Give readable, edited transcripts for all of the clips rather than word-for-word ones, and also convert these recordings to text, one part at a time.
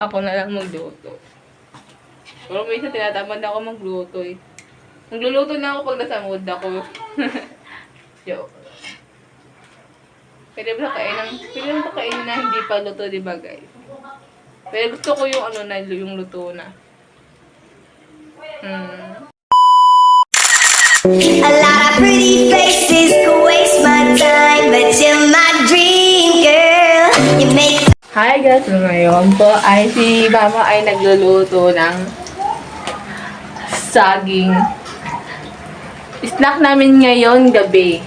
Ako na lang magluto. Pero minsan tinatamad ako magluto eh. Nagluluto na ako pag nasa mood ako. Joke. Pwede ba kainin na hindi pa luto, di ba guys? Pero gusto ko yung ano na, yung luto na. A lot of pretty faces could waste my time, but you're my dream girl. You make Hi guys! So ngayon po ay si Mama ay nagluluto ng saging. Snack namin ngayon gabi.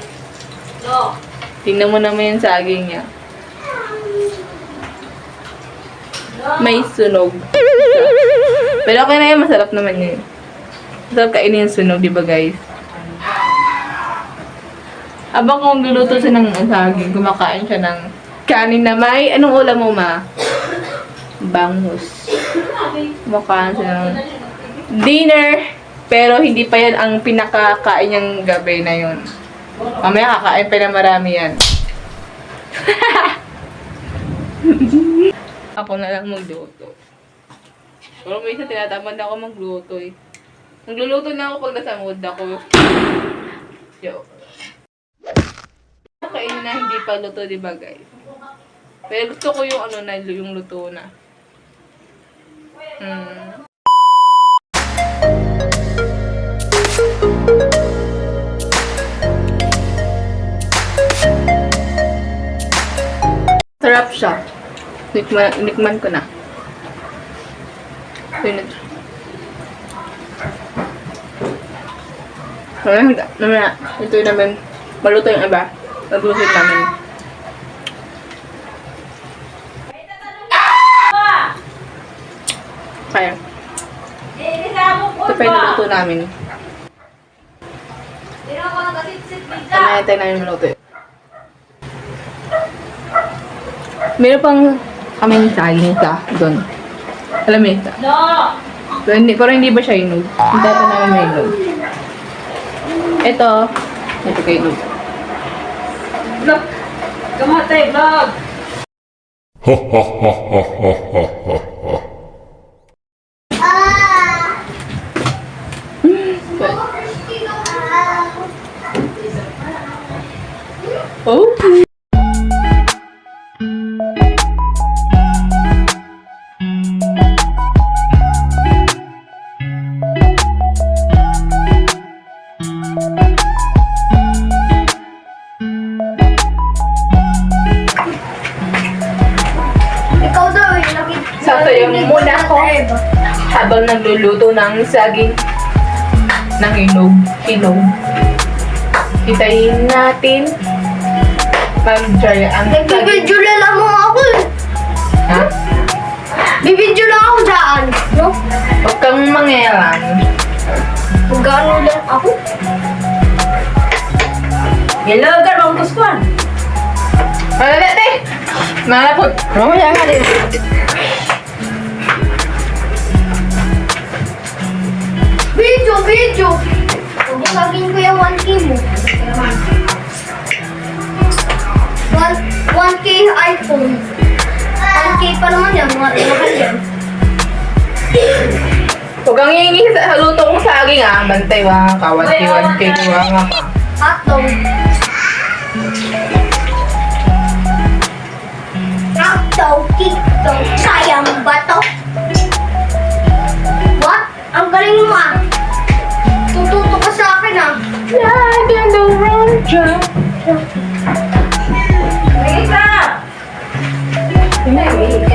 Tingnan mo naman yung saging niya. May sunog. Pero okay na yun, masarap naman yun. Masarap kainin yung sunog, di ba guys? Habang kung luluto siya ng saging, kumakain siya ng kanin na may, anong ulam mo ma? Bangus. Kumakain siya ng dinner, pero hindi pa yan ang pinakakain niyang gabi na yun. Mamaya kakain pa na marami yan. Ako na lang magluto. Pero minsan tinatamad ako magluto eh. Nagluluto na ako pag nasa mood ako. Joke. Kainin na hindi pa luto, di ba guys? Pero gusto ko yung ano na, yung luto na. Sarap siya. Nikman ko na. Mamaya, ito naman, maluto yung iba. Naglusin namin. Kaya. Ito pa yung naluto namin. Mamaya tayo namin maluto. Meron pang kaming saging sa doon. Alam mo isa? Pero hindi ba siya inog? Hindi ito namin may inog. Ito kayo inog. Vlog! Kamatay, vlog! Oh! ikaw daw eh, Sasayaw muna ako habang nagluluto ng saging ng hinog. Hitayin natin. Mag-try ang saging. Nagbibidyo lang mo ako eh. Ha? Bibidyo lang ako dyan. No? Huwag kang mangelan. Magano lang ako. Hello, ka, bang kuskuan? Malala, malapot. Mamaya nga din. Video! Pagkakagin ko yung 1K mo. 1K iPhone. 1K pa naman yan, mahal yan. Huwag kang hihingi sa luto kong saging ah. Bantay wa, kawat-kiwan kay kuwa nga pa. Hotdog. Hotdog, tiktok, sayang ba to? What? Ang galing mo ah. Tututo ka sa akin ah. Like in the raindrop. May isa! Hindi.